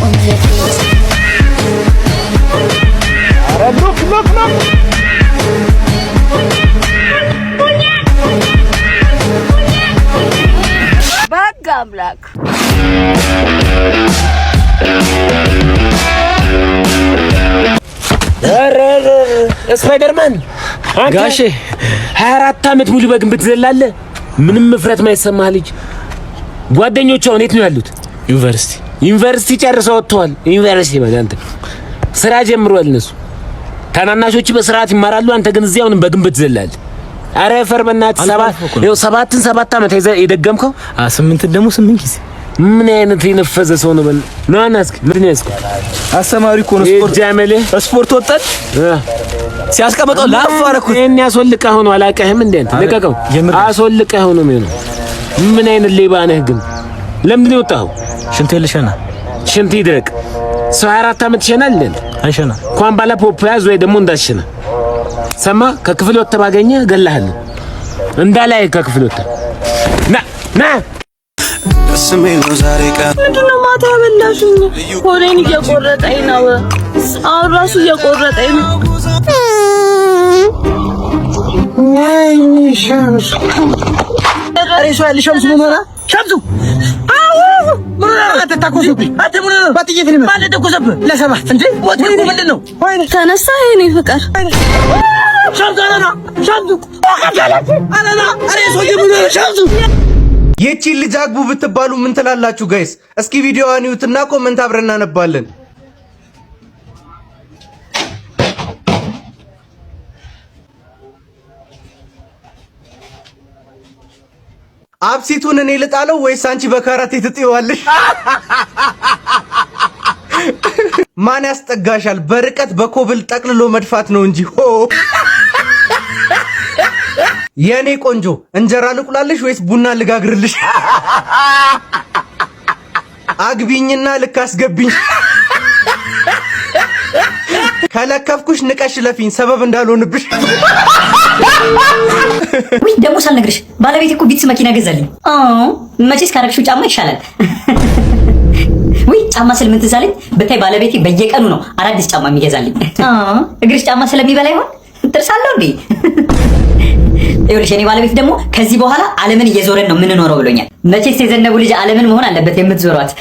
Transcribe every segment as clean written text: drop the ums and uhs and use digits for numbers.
on repeat. Look. Bag ablak. ስፓይደርማን ጋሼ 24 አመት ሙሉ በግንብ ትዘላለህ። ምንም መፍራት ማይሰማህ ልጅ። ጓደኞቹ አሁን የት ነው ያሉት? ዩኒቨርሲቲ ጨርሰው ወጥተዋል። ዩኒቨርሲቲ ማለት ስራ ጀምሯል። እነሱ ታናናሾቹ በስርዓት ይማራሉ። አንተ ግን እዚህ አሁንም በግንብ ትዘላለህ። አረ ፈር በእናትህ ሰባት አመት የደገምከው 8 ደግሞ 8 ጊዜ ምን አይነት የነፈዘ ሰው ነው? በል ነው አናስክ ምን ያስኩ አስተማሪ እኮ ነው። ስፖርት ወጣት ሲያስቀምጠው ላፋረኩ እኔ ያስወልቀህ ሆኖ አላቀህም እንዴ? አንተ ለቀቀው አስወልቀህ ሆኖ ምን አይነት ሌባ ነህ ግን? ለምን ነው ወጣው? ሽንት ልሸና ሽንት ይድረቅ። ሰው 24 አመት ይሸናል እንዴ? አይሸና እንኳን ባላ ፖፖያዝ ወይ ደግሞ እንዳሽና ሰማ ከክፍል ወጥተህ ባገኘ ገላሃል እንዳላይ ከክፍል ወጥተህ ና ስሜኑ ዛሬ ቀን ምንድነው ማታ ያበላሽኝ? ሆዴን እየቆረጠኝ ነው። አሁን ራሱ እየቆረጠኝ ነው። ወይኔ ሸምሱ አሬሷ ለሸምሱ ምን ሆነ? ሸምሱ አው ምን አትታኮሱብኝ። አትሙሉ ባትዬ ፊልም ባትተኮሰብ ለሰባት እንዴ ወጥ ምንድነው? ተነሳ የኔ ፍቅር ሸምሱ ሸምሱ አላላ አሬሷ የምን ሸምሱ የቺ ልጅ አግቡ ብትባሉ ምን ትላላችሁ ጋይስ? እስኪ ቪዲዮዋን ይዩትና ኮሜንት አብረን እናነባለን። አብሲቱን እኔ ልጣለው ወይስ አንቺ በካራቴ ትጥይዋለሽ? ማን ያስጠጋሻል? በርቀት በኮብል ጠቅልሎ መድፋት ነው እንጂ ሆ የኔ ቆንጆ እንጀራ ልቁላልሽ ወይስ ቡና ልጋግርልሽ? አግቢኝና ልካስገብኝ። ከለከፍኩሽ ንቀሽ ለፊኝ ሰበብ እንዳልሆንብሽ። ወይ ደሞ ሳልነግርሽ ባለቤቴ እኮ ቢትስ መኪና ገዛልኝ። መቼስ ካረግሽው ጫማ ይሻላል። ወይ ጫማ ስል ምን ትዛለኝ? በታይ ባለቤቴ በየቀኑ ነው አዳዲስ ጫማ የሚገዛልኝ። እግርሽ ጫማ ስለሚበላ ይሆን? ጥርሳለሁ እንዴ? ይኸውልሽ የኔ ባለቤት ደግሞ ከዚህ በኋላ ዓለምን እየዞረን ነው የምንኖረው ብሎኛል። መቼስ የዘነቡ ልጅ ዓለምን መሆን አለበት የምትዞሯት።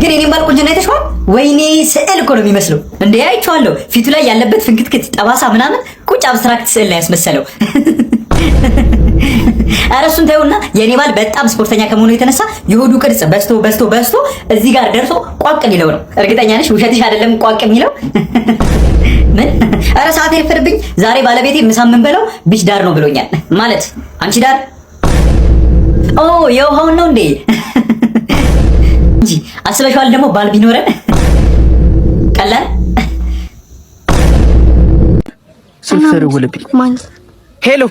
ግን የኔን ባል ቁንጅና አይተሽዋል? ወይኔ ስዕል እኮ ነው የሚመስለው። እንዴ አይቼዋለሁ። ፊቱ ላይ ያለበት ፍንክትክት ጠባሳ ምናምን ቁጭ አብስትራክት ስዕል ላይ ያስመሰለው። ኧረ እሱን ተይውና የኔ ባል በጣም ስፖርተኛ ከመሆኑ የተነሳ የሆዱ ቅርጽ በስቶ እዚህ ጋር ደርሶ ቋቅ ሊለው ነው። እርግጠኛ ነሽ ውሸትሽ አይደለም ቋቅ የሚለው? ምን? ኧረ ሰዓት ይፈርብኝ። ዛሬ ባለቤቴ ምሳ ምን በለው ቢች ዳር ነው ብሎኛል። ማለት አንቺ ዳር የውሃውን ነው እንዴ? እንጂ አስበሽዋል ደግሞ ባል ቢኖረን ቀላል ስልክ ተደወለብኝ። ሄሎ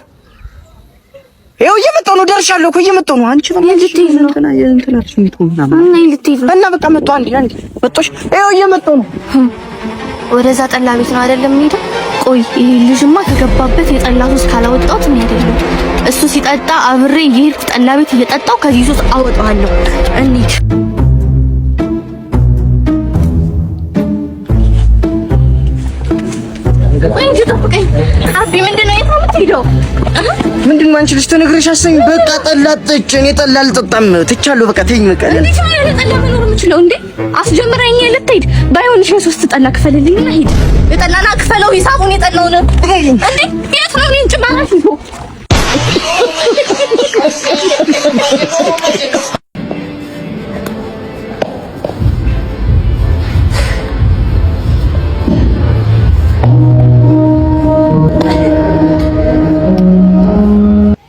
ይኸው እየመጣሁ ነው። ደርሻለሁ እኮ እየመጣሁ ነው። አንቺ ልትሄድ ነው እና በቃ መጣሁ። አንዴ መጣሽ። ይኸው እየመጣሁ ነው። ወደዛ ጠላ ቤት ነው አይደለም የምሄደው? ቆይ ይሄ ልጅማ ከገባበት የጠላ ሱስ ካላወጣሁት ምን አይደለም። እሱ ሲጠጣ አብሬ እየሄድኩ ጠላ ቤት እየጠጣሁ ከዚህ ሱስ አወጣዋለሁ። እንሂድ። እንጂ ጠብቀኝ። አቢ ምንድነው? የት ነው የምትሄደው? ምንድነው? አንቺ ልጅ ተነግረሽ አሰኝ። በቃ ጠላ ጠጭ። እኔ ጠላ አልጠጣም። ትቻለሁ። በቃ ተይኝ። በቃ እንዴት ነው ያለ ጠላ መኖር የምችለው እንዴ? አስጀምረኝ ልትሄድ ባይሆንሽ የሶስት ጠላ ክፈልልኝና ሂድ። የጠላና ክፈለው ሂሳቡን የጠላው ነው እንዴ? የት ነው እኔን ጭማራሽ ይዞ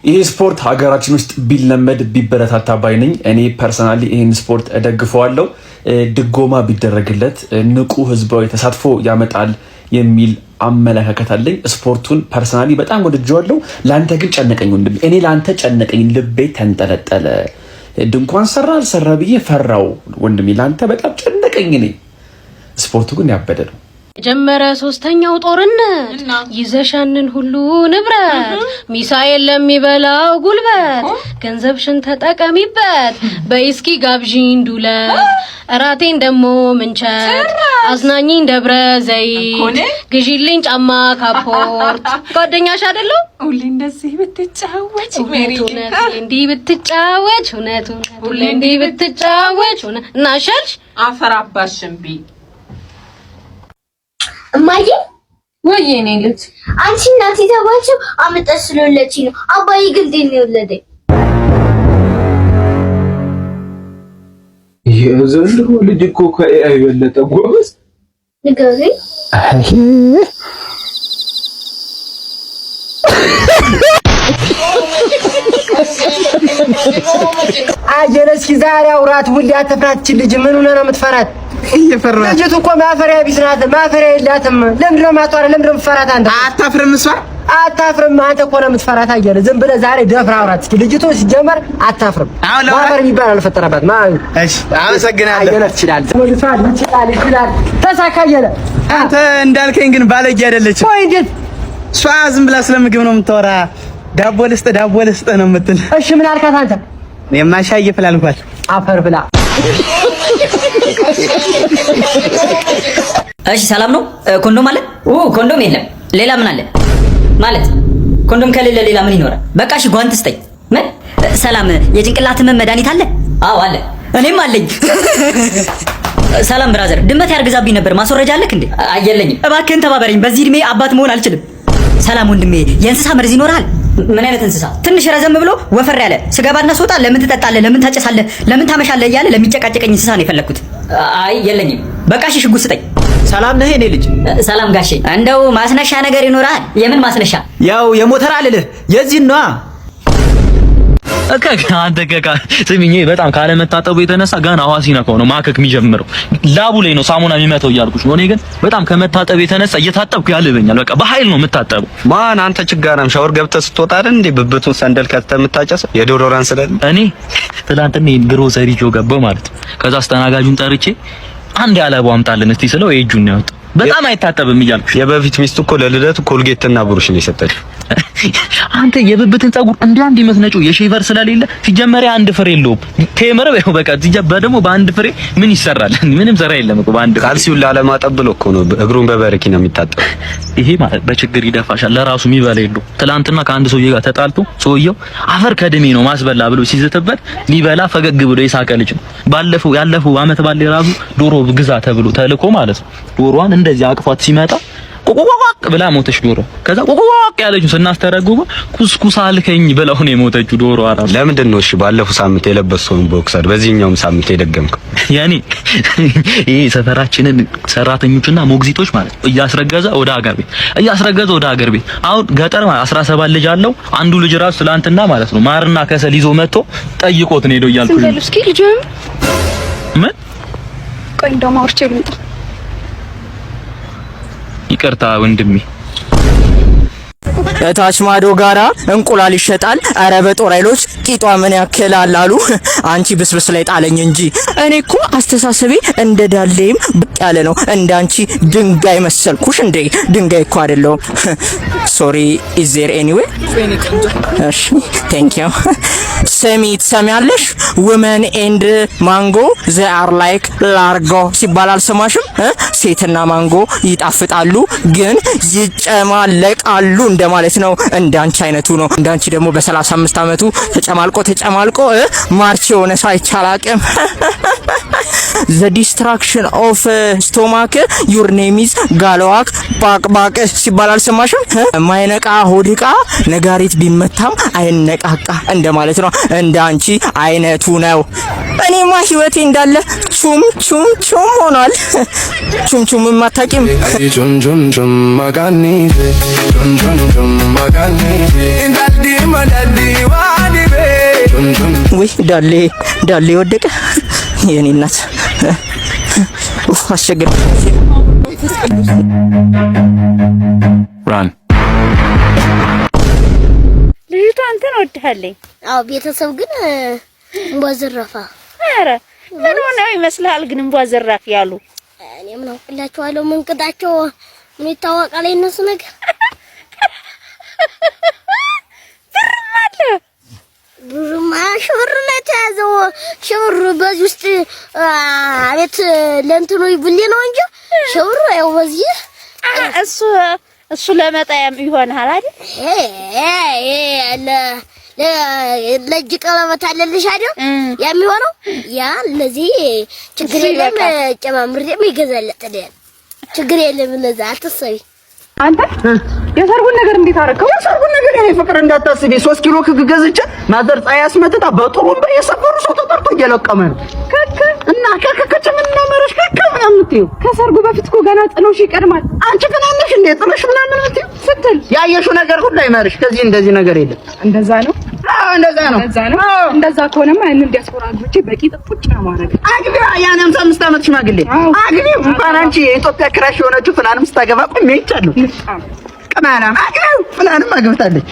ይሄ ስፖርት ሀገራችን ውስጥ ቢለመድ ቢበረታታ ባይ ነኝ። እኔ ፐርሰናሊ ይሄን ስፖርት እደግፈዋለሁ። ድጎማ ቢደረግለት ንቁ ህዝባዊ ተሳትፎ ያመጣል የሚል አመለካከት አለኝ። ስፖርቱን ፐርሰናሊ በጣም ወድጄዋለሁ። ላንተ ግን ጨነቀኝ ወንድሜ። እኔ ላንተ ጨነቀኝ፣ ልቤ ተንጠለጠለ። ድንኳን ሰራ አልሰራ ብዬ ፈራው ወንድሜ። ላንተ በጣም ጨነቀኝ። እኔ ስፖርቱ ግን ያበደ ነው። ጀመረ ሶስተኛው ጦርነት ይዘሻንን ሁሉ ንብረት ሚሳኤል ለሚበላው ጉልበት ገንዘብሽን ተጠቀሚበት በይስኪ ጋብዢን ዱለት እራቴን ደሞ ምንቸት አዝናኝኝ ደብረ ዘይት ግዢልኝ ጫማ ካፖርት ጓደኛሽ አይደለው ሁሌ እንደዚህ ብትጫወች ሜሪነት እንዲህ ብትጫወች እውነት ሁሌ እንዲህ ብትጫወች እናሻልሽ አፈራባሽምቢ እማዬ ወይኔ ልጅ አንቺ እናቴ ተባልሽ አመጣሽ ስለወለች ነው አባዬ ግን እንዴት ነው የወለደኝ የዘንድሮ ልጅ እኮ ከኤአይ የበለጠ ጎበዝ ንገሪኝ አጀለስኪ ዛሬ አውራት ሁሌ አትፍራች ልጅ ምን ሆነ ነው የምትፈራት? እየፈራች ልጅቱ እኮ ማፈሪያ ቢስ ናት። ማፈሪያ የላትም። ለምንድን ነው የማትወራ? ለምንድን ነው የምትፈራት አንተ? አታፍርም? እሷ አታፍርም። አንተ እኮ ነው የምትፈራት። አየለ ዝም ብለህ ዛሬ ደፍራ አውራት እስኪ። ልጅቱ ሲጀመር አታፍርም። ማፈር የሚባል አልፈጠረባት። እሺ አመሰግናለሁ። አየለ ይችላል። ተሳካ አየለ። አንተ እንዳልከኝ ግን ባለጌ አይደለችም። ቆይ እንዴት እሷ ዝም ብላ ስለምግብ ነው የምታወራ። ዳቦ ልስጥ ነው የምትል። እሺ ምን አልካት አንተ? የማሻየ ፍላልኳት አፈር ብላ። እሺ ሰላም ነው። ኮንዶም አለ? ኮንዶም የለም። ሌላ ምን አለ? ማለት ኮንዶም ከሌለ ሌላ ምን ይኖራል? በቃ እሺ ጓንት ስጠኝ። ምን? ሰላም የጭንቅላት ህመም መድኃኒት አለ? አዎ አለ። እኔም አለኝ። ሰላም ብራዘር፣ ድመት ያርግዛብኝ ነበር። ማስወረጃ አለክ እንዴ? አየለኝም። እባክህን ተባበረኝ። በዚህ እድሜ አባት መሆን አልችልም። ሰላም ወንድሜ፣ የእንስሳ መርዝ ይኖራል? ምን አይነት እንስሳ? ትንሽ ረዘም ብሎ ወፈር ያለ ስገባና ስወጣ ለምን ትጠጣለህ፣ ለምን ታጨሳለህ፣ ለምን ታመሻለህ እያለ ለሚጨቃጨቀኝ እንስሳ ነው የፈለኩት። አይ የለኝም። በቃ እሺ ሽጉጥ ስጠኝ። ሰላም ነህ የኔ ልጅ? ሰላም ጋሼ። እንደው ማስነሻ ነገር ይኖራል? የምን ማስነሻ? ያው የሞተር አልልህ የዚህ ነው። አንተ ስሚኝ፣ በጣም ካለመታጠቡ የተነሳ ገና ውሃ ሲነካው ነው ማከክ የሚጀምረው። ላቡ ላይ ነው ሳሙና የሚመተው እያልኩሽ ነው። እኔ ግን በጣም ከመታጠብ የተነሳ እየታጠብኩ ያልበኛል። በቃ በኃይል ነው የምታጠበው። ማን አንተ ችጋራም ሻወር ገብተህ ስትወጣ አይደል እንዴ ብብቱን ሰንደል ከተህ የምታጨሰው? የዶሮራን ስለል እኔ ትላንትና ግሮሰሪ ጆ ገባሁ ማለት ነው። ከዛ አስተናጋጁን ጠርቼ አንድ ያለባው አምጣልን እስቲ ስለው የእጁን ነው ያወጣው። በጣም አይታጠብም እያልኩሽ። የበፊት ሚስቱ እኮ ለልደቱ ኮልጌትና ብሩሽ ነው የሰጠችው። አንተ የብብትን ጸጉር እንደ አንድ ይመስነጨው የሼቨር ስለሌለ ሲጀመር አንድ ፍሬ የለውም። ቴምር ነው በቃ ሲጀመር ደግሞ በአንድ ፍሬ ምን ይሰራል? ምንም ዘራ የለም እኮ በአንድ ካልሲውን ላለማጠብ ብሎ እኮ ነው እግሩን በበረኪ ነው የሚታጠብ። ይሄ ማለት በችግር ይደፋሻል። ለራሱ የሚበላ የለው። ትላንትና ከአንድ ሰውዬ ጋር ተጣልቶ ሰውየው አፈር ከድሜ ነው ማስበላ ብሎ ሲዝትበት ሊበላ ፈገግ ብሎ የሳቀ ልጅ ነው። ያለፈው አመት ባለ ራሱ ዶሮ ግዛ ተብሎ ተልኮ ማለት ነው። ዶሮዋን እንደዚህ አቅፏት ሲመጣ ቆቆቆቅ ብላ ሞተች ዶሮ። ከዛ ቆቆቆቅ ያለችው ስናስተረጉም ኩስኩስ አልከኝ ብለው ነው የሞተችው ዶሮ። አራም ለምንድን ነው እሺ ባለፈው ሳምንት የለበሰውን ቦክሰር በዚህኛውም ሳምንት የደገምከው? ያኔ ይሄ ሰፈራችንን ሰራተኞችና ሞግዚቶች ማለት እያስረገዘ ወደ ሀገር ቤት አሁን ገጠር 17 ልጅ አለው። አንዱ ልጅ ራሱ ትላንትና ማለት ነው ማርና ከሰል ይዞ መጥቶ ጠይቆት ነው ሄዶ እያልኩኝ ዝም በሉ እስኪ ልጅ ምን ቆይ እንደው ማውርቼ ልምጣ። ይቅርታ ወንድሜ። እታች ማዶ ጋራ እንቁላል ይሸጣል። አረ በጦር ኃይሎች ቂጧ ምን ያክላል አሉ። አንቺ ብስብስ ላይ ጣለኝ እንጂ እኔ እኮ አስተሳሰቤ እንደ ዳሌም ብቅ ያለ ነው። እንዳንቺ ድንጋይ መሰልኩሽ እንዴ? ድንጋይ እኮ አይደለሁም። ሶሪ ኢዝ ዜር ኤኒዌይ? እሺ ቴንክ ዩ። ስሚ ትሰሚያለሽ? ውመን ኤንድ ማንጎ ዘ አር ላይክ ላርጎ ሲባል አልሰማሽም? ሴትና ማንጎ ይጣፍጣሉ ግን ይጨማለቃሉ እንደማለት ነው። እንዳንቺ አይነቱ ነው። እንዳንቺ ደግሞ በ35 አመቱ ተጨማልቆ ማርች የሆነ ሰው አይቻላቅም። ዘ ዲስትራክሽን ኦፍ ስቶማክ ዩር ኔም ኢዝ ጋለዋክ ባቅባቅ ሲባል አልሰማሽም? ማይነቃ ሆድቃ ነጋሪት ቢመታም አይነቃቃ እንደማለት ነው። እንዳንቺ አይነቱ ነው። እኔማ ህይወቴ እንዳለ ቹም ሆኗል። ቹም ማታቂም ቹም ማጋኒ ወይ ዳሌ ወደቀ። የኔ እናት አስቸግር ራን ልጅቷ አንተን ወድሃለኝ። አዎ ቤተሰብ ግን እንቧዘራፋ። ኧረ ምን ሆነው ይመስልሃል ግን እንቧዘራፍ ያሉ? እኔ ምን አውቅላቸዋለሁ? ምን ቅጣቸው ምን ይታወቃል የነሱ ነገር። ብዙማ ሽብር ነው የተያዘው። ሽብር በዚህ ውስጥ አቤት ለእንትኑ ይብሌ ነው እንጂ ሽብር ያው በዚህ እሱ ለመጣያም ይሆናል አይደል? ለእጅ ቀለበት አለልሽ አይደል? የሚሆነው ያ ለዚህ ችግር የለም። ጨማምሬም ይገዛለት አይደል? ችግር የለም። ለዛ አትሰቢ አንተ የሰርጉን ነገር እንዴት አደረከው? የሰርጉን ነገር የኔ ፍቅር እንዳታስቢ 3 ኪሎ ክክ ገዝቼ ማዘር ፀሐይ አስመጥታ በጥሩምባ የሰፈሩ ሰው ተጠርቶ እየለቀመ ነው። ከከ እና ከከከች ምን ነው ከከ ምናምን የምትይው ከሰርጉ በፊት እኮ ገና ጥሎሽ ይቀድማል። አንቺ ግን አለሽ እንዴ ጥሎሽ ምናምን የምትይው ስትል ያየሽው ነገር ሁሉ አይመርሽ። ከዚህ እንደዚህ ነገር የለም። እንደዛ ነው። አዎ እንደዛ ነው። እንደዛ ከሆነማ ያንን ዲያስፖራ አግብቼ በቂ ጥቁጭ ነው ማረግ። አግቢዋ ያን 55 ዓመት ሽማግሌ አግቢው። እንኳን አንቺ የኢትዮጵያ ክራሽ የሆነችው ፍላንም ስታገባ ቆሜ ይቻለሁ ቀማና አግቢው። ፍላንም አግብታለች።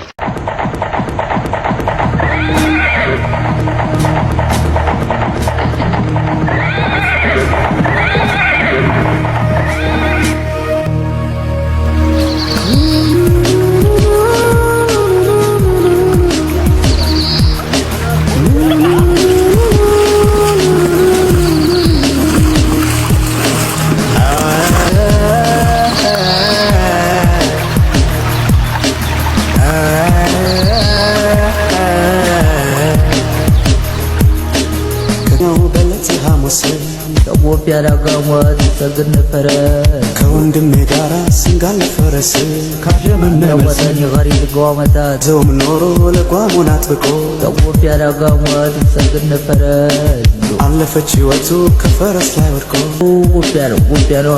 ያላጋሟት ሰግን ነፈረ ከወንድሜ ጋራ ሲንጋል ፈረስ ካሸመነመሰኝ ጋሪ ልጓመታት ዘውም ኖሮ ለጓሙን አጥብቆ ከወፍ ያላጋሟት ሰግን ነፈረ አለፈች ሕይወቱ ከፈረስ ላይ ወድቆ ወፍ ያለው